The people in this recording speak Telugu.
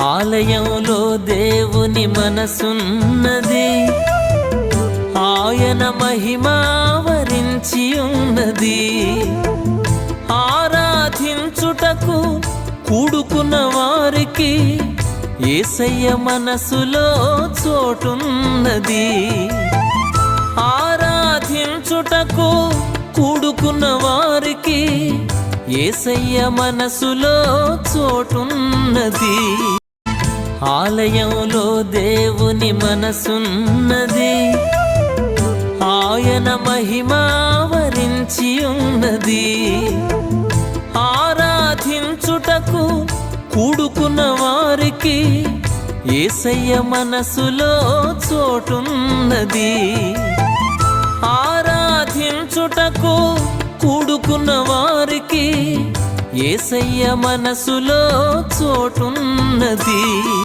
ఆలయంలో దేవుని మనసున్నది, ఆయన మహిమావరించి ఉన్నది. ఆరాధించుటకు కూడుకున్న వారికి యేసయ్య మనసులో చోటున్నది. ఆరాధించుటకు కూడుకున్న వారికి యేసయ్య మనసులో చోటున్నది. ఆలయంలో దేవుని మనసున్నది, ఆయన మహిమావరించి ఉన్నది. ఆరాధించుటకు కూడుకున్న వారికి యేసయ్య మనసులో చోటున్నది. ఆరాధించుటకు కూడుకున్న వారికి యేసయ్య మనసులో చోటున్నది.